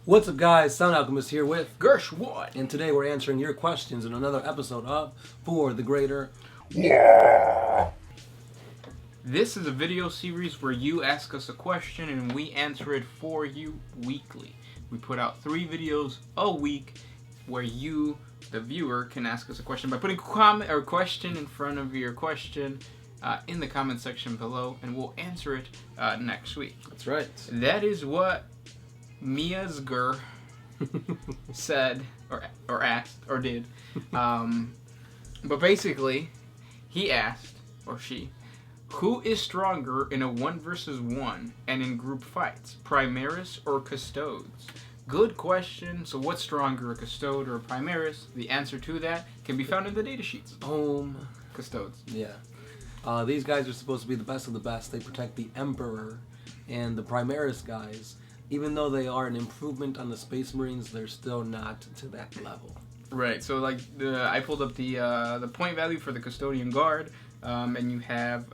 What's up, guys? Sound Alchemist here with Gershwood. and today we're answering your questions in another episode of For the Greater. This is a video series where you ask us a question and we answer it for you weekly. We put out 3 videos a week where you, the viewer, can ask us a question by putting comment or question in front of your question in the comment section below, and we'll answer it next week. That's right. That is what Miasgur said or asked or did. But basically, he asked, or she, who is stronger in a 1 versus 1 and in group fights, Primaris or Custodes? Good question. So what's stronger, a Custode or a Primaris? The answer to that can be found in the data sheets. Custodes. Yeah. These guys are supposed to be the best of the best. They protect the Emperor, and the Primaris guys, even though they are an improvement on the Space Marines, they're still not to that level. Right. So like I pulled up the point value for the Custodian Guard, and you have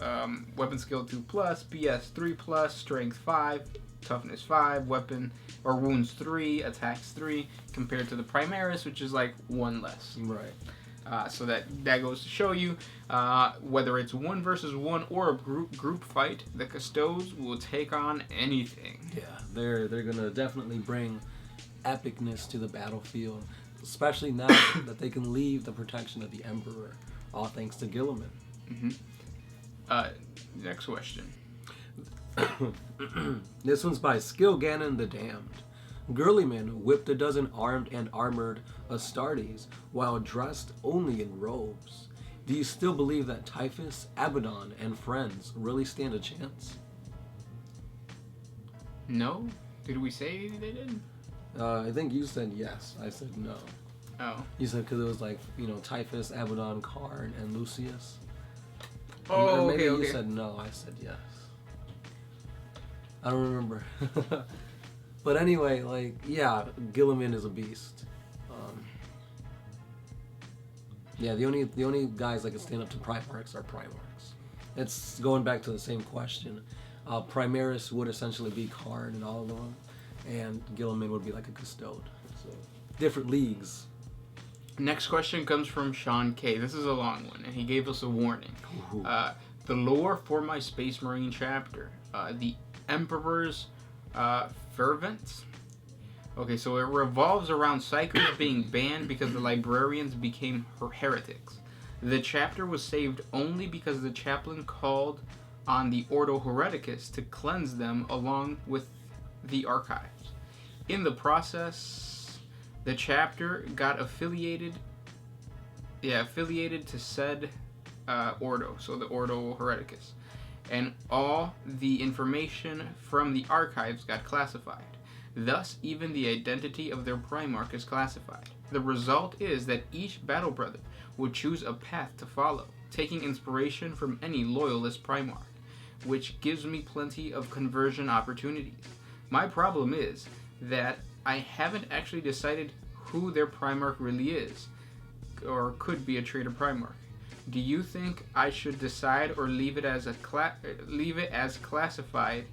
weapon skill 2+, BS 3+, strength 5, toughness 5, weapon or wounds 3, attacks 3, compared to the Primaris, which is like 1 less. Right. So that goes to show you whether it's 1 versus 1 or a group fight, the Custodes will take on anything. Yeah, they're gonna definitely bring epicness to the battlefield, especially now that they can leave the protection of the Emperor, all thanks to Gilliman. Next question. This one's by Skill Ganon the Damned. Girlyman whipped a dozen armed and armored Astartes while dressed only in robes. Do you still believe that Typhus, Abaddon, and friends really stand a chance? No? Did we say they did? I think you said yes. I said no. Oh. You said because it was like, Typhus, Abaddon, Karn, and Lucius. Oh, or maybe okay. You said no. I said yes. I don't remember. But anyway, Gilliman is a beast. The only guys that can stand up to Primarchs are Primarchs. It's going back to the same question. Primaris would essentially be Karn and all of them, and Gilliman would be like a Custode. So different leagues. Next question comes from Sean K. This is a long one, and he gave us a warning. The lore for my Space Marine chapter. The Emperor's fervents. Okay, so it revolves around Psychers being banned because the librarians became heretics. The chapter was saved only because the chaplain called on the Ordo Hereticus to cleanse them along with the archives. In the process, the chapter got affiliated to said Ordo, so the Ordo Hereticus. And all the information from the archives got classified. Thus, even the identity of their Primarch is classified. The result is that each battle brother would choose a path to follow, taking inspiration from any loyalist Primarch, which gives me plenty of conversion opportunities. My problem is that I haven't actually decided who their Primarch really is, or could be a traitor Primarch. Do you think I should decide or leave it as classified,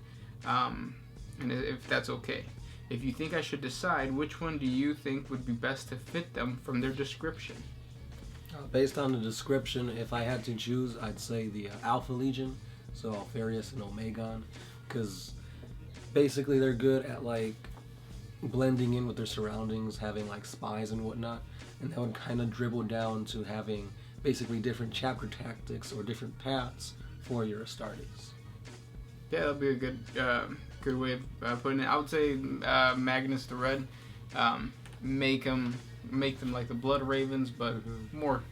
and if that's okay? If you think I should decide, which one do you think would be best to fit them from their description? Based on the description, if I had to choose, I'd say the Alpha Legion, so Alfarius and Omegon, because basically they're good at blending in with their surroundings, having spies and whatnot, and that would kind of dribble down to having basically different chapter tactics or different paths for your Astartes. Yeah, that'd be a good way of putting it. I would say Magnus the Red, make them like the Blood Ravens, but more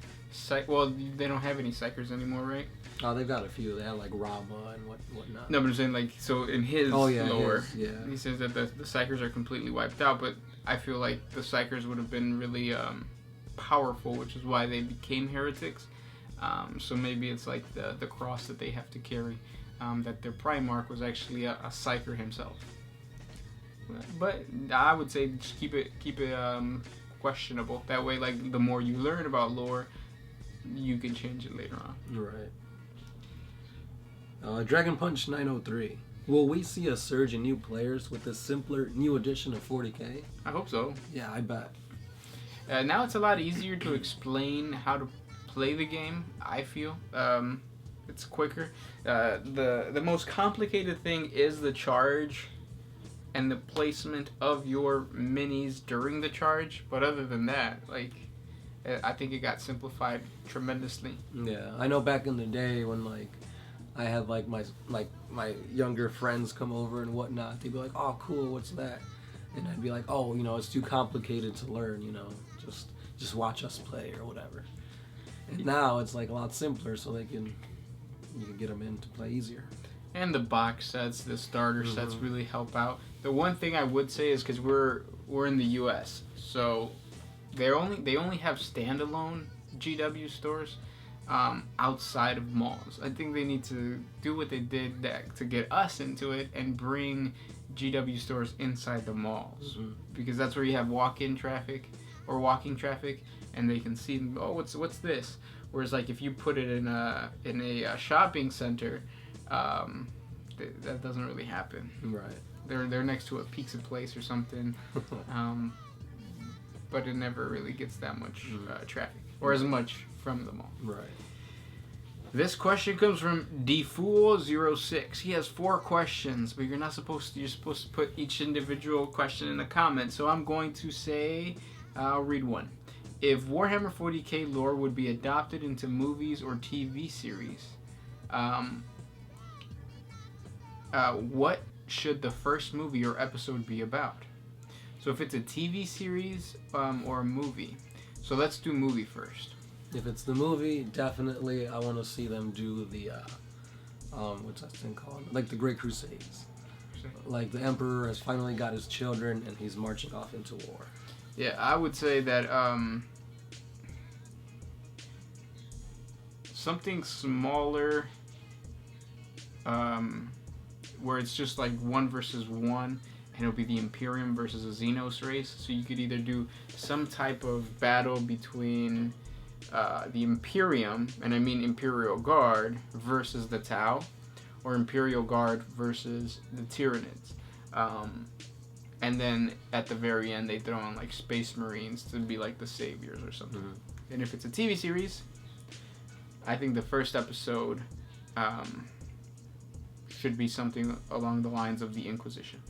well, they don't have any Psychers anymore, right? Oh, they've got a few. They have Rama and whatnot. No, but I'm saying so in his lore, yeah. He says that the Psychers are completely wiped out, but I feel like the Psychers would have been really powerful, which is why they became heretics. So maybe it's like the cross that they have to carry, that their Primarch was actually a Psyker himself. But I would say just keep it questionable. That way, the more you learn about lore, you can change it later on. Right. Dragon Punch 903. Will we see a surge in new players with this simpler new edition of 40K? I hope so. Yeah, I bet. Now it's a lot easier to explain how to play the game, I feel. It's quicker. The most complicated thing is the charge and the placement of your minis during the charge. But other than that, like, I think it got simplified tremendously. Yeah, I know back in the day when like I had like my younger friends come over and whatnot, they'd be like, "Oh, cool, what's that?" And I'd be like, "Oh, it's too complicated to learn, just watch us play or whatever." And now it's like a lot simpler, so you can get them in to play easier. And the box sets, the starter sets really help out. The one thing I would say is because we're in the U.S., so they only have standalone GW stores outside of malls. I think they need to do what they did to get us into it and bring GW stores inside the malls, because that's where you have walking traffic, and they can see, oh, what's this? Whereas like if you put it in a shopping center, that doesn't really happen. Right. They're next to a pizza place or something, but it never really gets that much traffic or as much from the mall. Right. This question comes from dfool06. He has 4 questions, but you're supposed to put each individual question in a comment. So I'm going to say, I'll read one. If Warhammer 40K lore would be adopted into movies or TV series, what should the first movie or episode be about? So if it's a TV series or a movie. So let's do movie first. If it's the movie, definitely I want to see them do the, what's that thing called? Like the Great Crusades. Like the Emperor has finally got his children and he's marching off into war. Yeah, I would say that something smaller, where it's just like 1 versus 1, and it'll be the Imperium versus a Xenos race. So you could either do some type of battle between the Imperium, and I mean Imperial Guard, versus the Tau, or Imperial Guard versus the Tyranids. And then at the very end, they throw in like Space Marines to be like the saviors or something. And if it's a TV series, I think the first episode should be something along the lines of the Inquisition,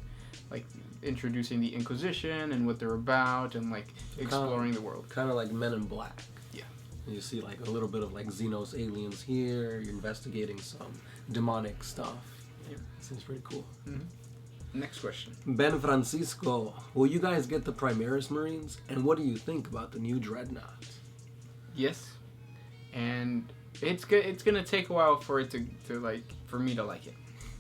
like introducing the Inquisition and what they're about, and like exploring the world. Kind of like Men in Black. Yeah. You see like a little bit of like Xenos aliens here. You're investigating some demonic stuff. Yeah, seems pretty cool. Next question. Ben Francisco, will you guys get the Primaris Marines? And what do you think about the new Dreadnought? Yes. And it's gonna take a while for it to like, for me to like it.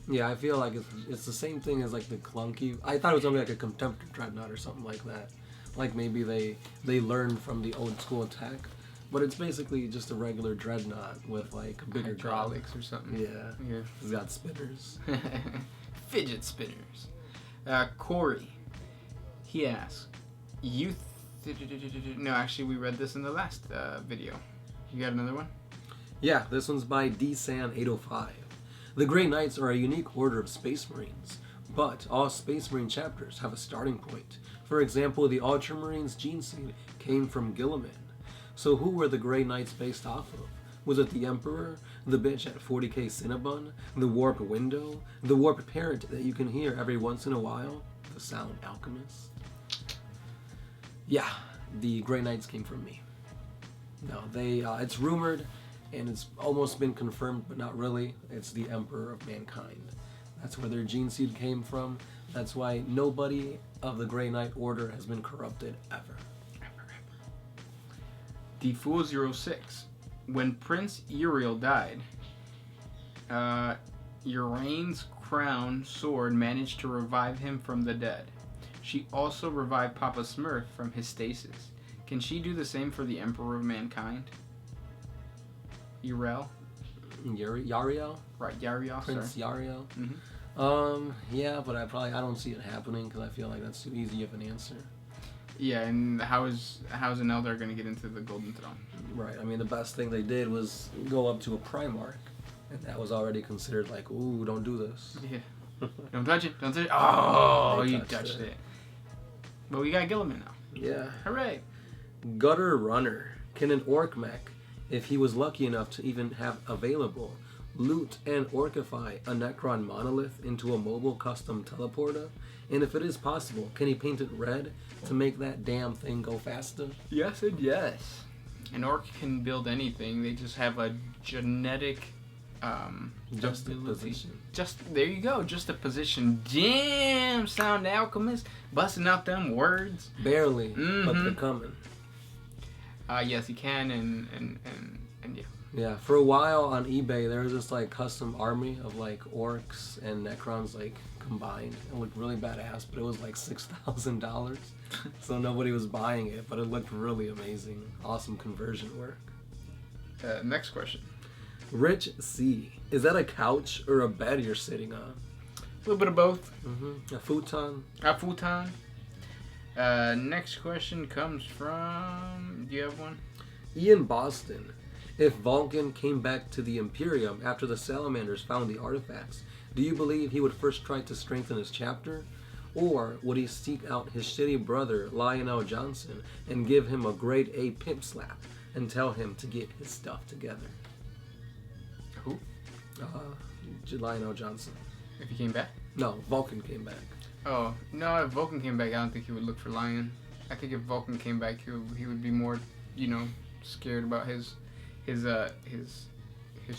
Yeah, I feel like it's the same thing as like the clunky. I thought it was gonna be like a contemporary Dreadnought or something like that. Like maybe they learned from the old school attack. But it's basically just a regular Dreadnought with like bigger hydraulics or something. Yeah. It's got spinners. Fidget spinners. Corey, he asks, no, actually we read this in the last video. You got another one? Yeah, this one's by DSan805. The Grey Knights are a unique order of Space Marines, but all Space Marine chapters have a starting point. For example, the Ultramarines gene seed came from Gilliman. So who were the Grey Knights based off of? Was it the Emperor, the bitch at 40K Cinnabon, the Warp Window, the Warp Parrot that you can hear every once in a while, the Sound Alchemist? Yeah, the Grey Knights came from me. No, it's rumored, and it's almost been confirmed, but not really. It's the Emperor of Mankind. That's where their gene seed came from. That's why nobody of the Grey Knight Order has been corrupted ever. Dfool06. When Prince Uriel died, Uraine's crown sword managed to revive him from the dead. She also revived Papa Smurf from his stasis. Can she do the same for the Emperor of Mankind? Uriel? Yariel? Right, Yariel. Prince Yariel? Yeah, but I don't see it happening because I feel like that's too easy of an answer. Yeah, and how's an Eldar going to get into the Golden Throne? Right. I mean, the best thing they did was go up to a Primarch, and that was already considered like, ooh, don't do this. Yeah. Don't touch it. Don't touch it. Oh, They you touched touched it. it. But we got Gilliman now. Yeah. Hooray. Gutter Runner. Can an Orc Mech, if he was lucky enough to even have available, loot and orcify a Necron monolith into a mobile custom teleporter? And if it is possible, can he paint it red to make that damn thing go faster? Yes and yes. An orc can build anything. They just have a genetic Just a ability. position. Just there you go. Just a position. Damn, sound alchemist busting out them words. Barely, but they're coming. Yes, he can, and yeah. Yeah, for a while on eBay, there was this like custom army of like orcs and necrons like combined. It looked really badass, but it was like $6,000, so nobody was buying it. But it looked really amazing. Awesome conversion work. Next question. Rich C, is that a couch or a bed you're sitting on? A little bit of both. A futon. A futon. Next question comes from. Do you have one? Ian Boston. If Vulcan came back to the Imperium after the Salamanders found the artifacts, do you believe he would first try to strengthen his chapter? Or would he seek out his shitty brother, Lionel Johnson, and give him a grade A pimp slap and tell him to get his stuff together? Who? Lionel Johnson. If he came back? No, Vulcan came back. Oh, no, if Vulcan came back, I don't think he would look for Lion. I think if Vulcan came back, he would be more, scared about his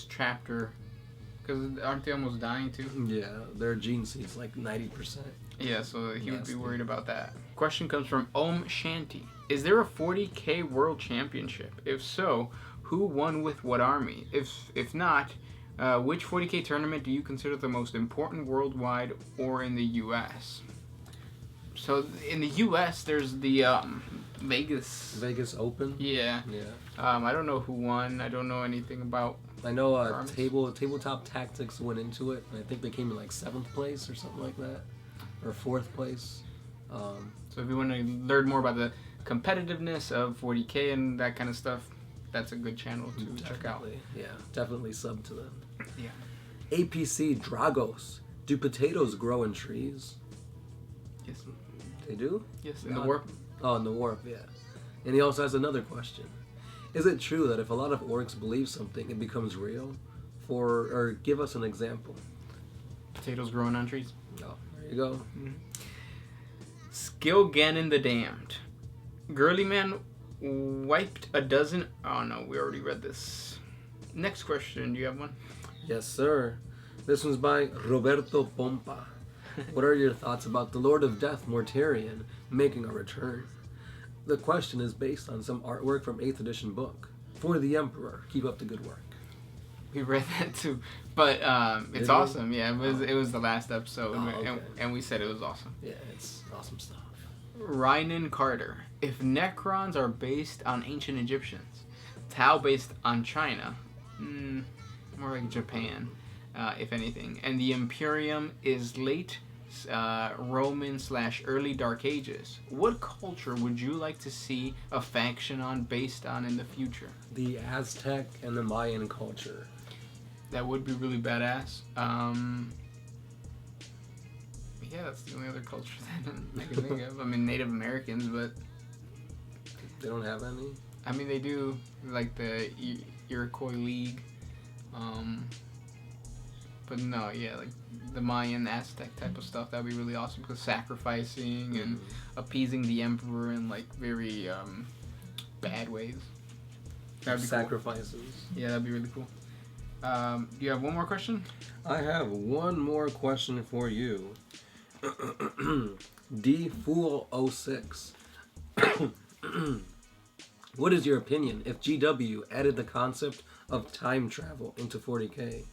chapter. Because aren't they almost dying too? Yeah, their gene seed's like 90%. Yeah, so he would Nasty. be worried about that. Question comes from Om Shanti. Is there a 40K World Championship? If so, who won with what army? If not, which 40K tournament do you consider the most important worldwide or in the U.S.? So in the U.S., there's the Vegas Open? Yeah. Yeah. I don't know who won. I don't know anything about. I know Tabletop Tactics went into it, and I think they came in like 7th place or something like that, or 4th place. So if you want to learn more about the competitiveness of 40K and that kind of stuff, that's a good channel to check out. Yeah, definitely sub to them. Yeah. APC Dragos. Do potatoes grow in trees? Yes. They do? Yes, in the warp. Oh, in the warp, yeah. And he also has another question. Is it true that if a lot of orcs believe something, it becomes real? Or give us an example. Potatoes growing on trees. Oh, there you go. Skill Ganon the Damned. Girly Man wiped a dozen. Oh no, we already read this. Next question. Do you have one? Yes, sir. This one's by Roberto Pompa. What are your thoughts about the Lord of Death Mortarion making a return? The question is based on some artwork from 8th edition book. For the Emperor, keep up the good work. We read that too, but it's awesome. Yeah, it was the last episode, okay. and we said it was awesome. Yeah, it's awesome stuff. Rynan Carter. If Necrons are based on ancient Egyptians, Tau based on China, more like Japan, if anything, and the Imperium is late Roman / early Dark Ages, what culture would you like to see a faction based on in the future? The Aztec and the Mayan culture. That would be really badass. Yeah, that's the only other culture that I can think of. I mean, Native Americans, but They don't have any? I mean, they do, like the Iroquois League. But no, yeah, like the Mayan, Aztec type of stuff, that'd be really awesome, because sacrificing and appeasing the emperor in like very bad ways. That'd be Sacrifices. Cool. Yeah, that'd be really cool. Do you have one more question? I have one more question for you. DFool06. What is your opinion if GW added the concept of time travel into 40K?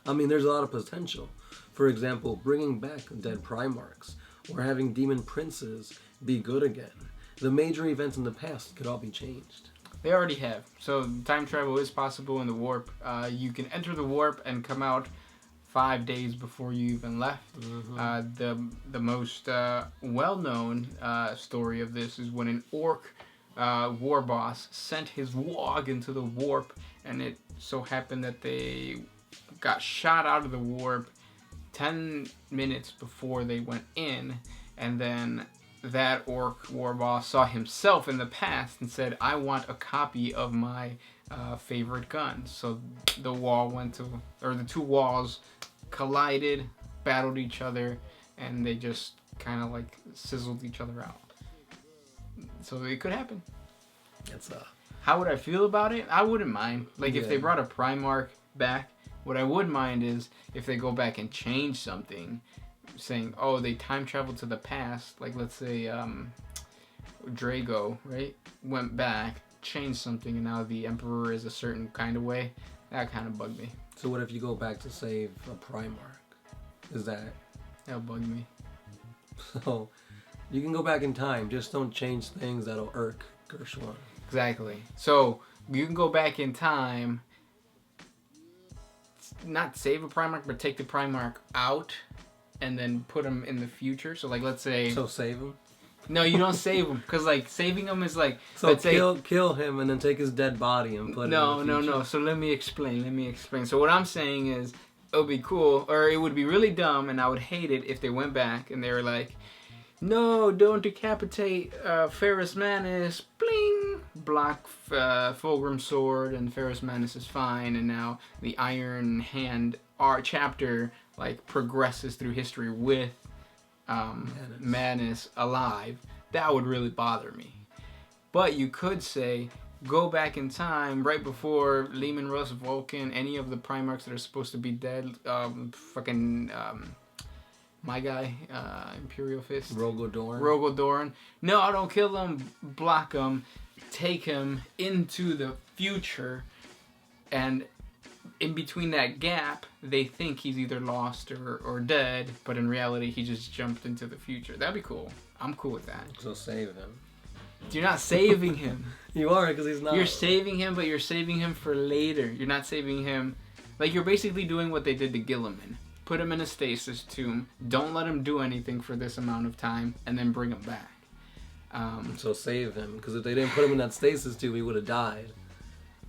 I mean, there's a lot of potential. For example, bringing back dead Primarchs, or having demon princes be good again. The major events in the past could all be changed. They already have. So time travel is possible in the warp. You can enter the warp and come out 5 days before you even left. The most well-known story of this is when an orc war boss sent his Wog into the warp, and it so happened that they got shot out of the warp 10 minutes before they went in, and then that orc war boss saw himself in the past and said, I want a copy of my favorite gun. So the two walls collided, battled each other, and they just kind of like sizzled each other out. So it could happen. How would I feel about it? I wouldn't mind. Like, if they brought a Primarch back, what I would mind is if they go back and change something, saying, oh, they time traveled to the past. Like, let's say Drago, right, went back, changed something, and now the Emperor is a certain kind of way. That kind of bugged me. So what if you go back to save a Primarch? That'll bug me. So you can go back in time, just don't change things that'll irk Gershwin. Exactly. So you can go back in time, not save a Primarch, but take the Primarch out and then put him in the future. So, like, let's say... So save him? No, you don't save him, because, like, saving him is like... So kill him and then take his dead body and put it in the future. No. So let me explain. So what I'm saying is, it would be cool, or it would be really dumb, and I would hate it if they went back and they were like, no, don't decapitate Ferrus Manus, bling! Block Fulgrim Sword, and Ferrus Manus is fine, and now the Iron Hand chapter, like, progresses through history with Manus alive. That would really bother me. But you could say, go back in time right before Leman Russ, Vulcan, any of the Primarchs that are supposed to be dead, my guy, Imperial Fist. Rogodorn. No, don't kill him, block him, take him into the future, and in between that gap, they think he's either lost or dead, but in reality, he just jumped into the future. That'd be cool. I'm cool with that. So save him. You're not saving him. You are, because he's not. You're saving him, but you're saving him for later. You're not saving him. Like, you're basically doing what they did to Gilliman. Put him in a stasis tomb. Don't let him do anything for this amount of time, and then bring him back. So save him, because if they didn't put him in that stasis tomb, he would have died.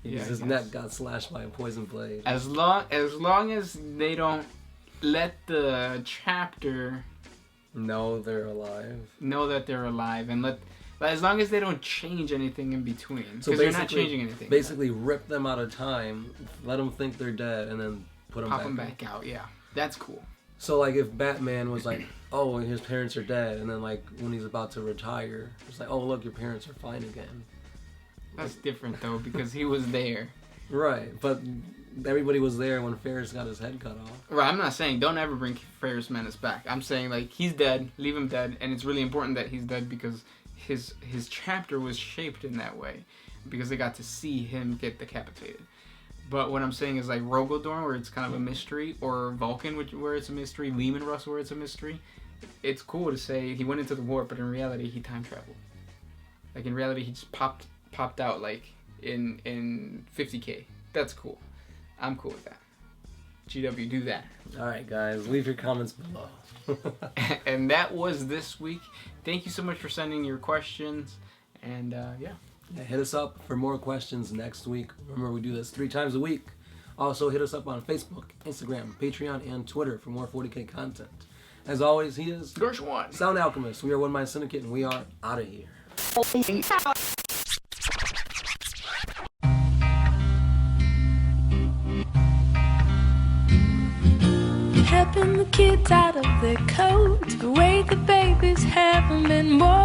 His neck got slashed by a poison blade. As long as they don't let the chapter know they're alive. Know that they're alive, and as long as they don't change anything in between, because they're not changing anything. Basically, rip them out of time, let them think they're dead, and then pop them back out. Yeah, that's cool. So, like, if Batman was like, oh, his parents are dead, and then, like, when he's about to retire, it's like, oh, look, your parents are fine again. That's different, though, because he was there. Right, but everybody was there when Ferrus got his head cut off. Right, I'm not saying don't ever bring Ferrus Manus back. I'm saying, like, he's dead, leave him dead, and it's really important that he's dead because his chapter was shaped in that way, because they got to see him get decapitated. But what I'm saying is, like, Rogodorn, where it's kind of a mystery, or Vulcan, where it's a mystery, Leman Russ, where it's a mystery, it's cool to say he went into the warp, but in reality, he time traveled. Like, in reality, he just popped out, like, in 50K. That's cool. I'm cool with that. GW, do that. Alright, guys. Leave your comments below. And that was this week. Thank you so much for sending your questions. And, yeah, hit us up for more questions next week. Remember, we do this 3 times a week. Also, hit us up on Facebook, Instagram, Patreon, and Twitter for more 40K content. As always, he is Gershwin, Sound Alchemist. We are One Mind Syndicate, and we are out of here. Helping the kids out of their coats, the way the babies haven't been born.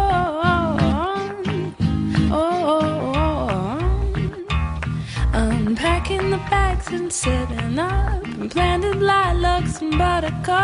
Unpacking the bags and setting up, and planted lilacs and buttercups.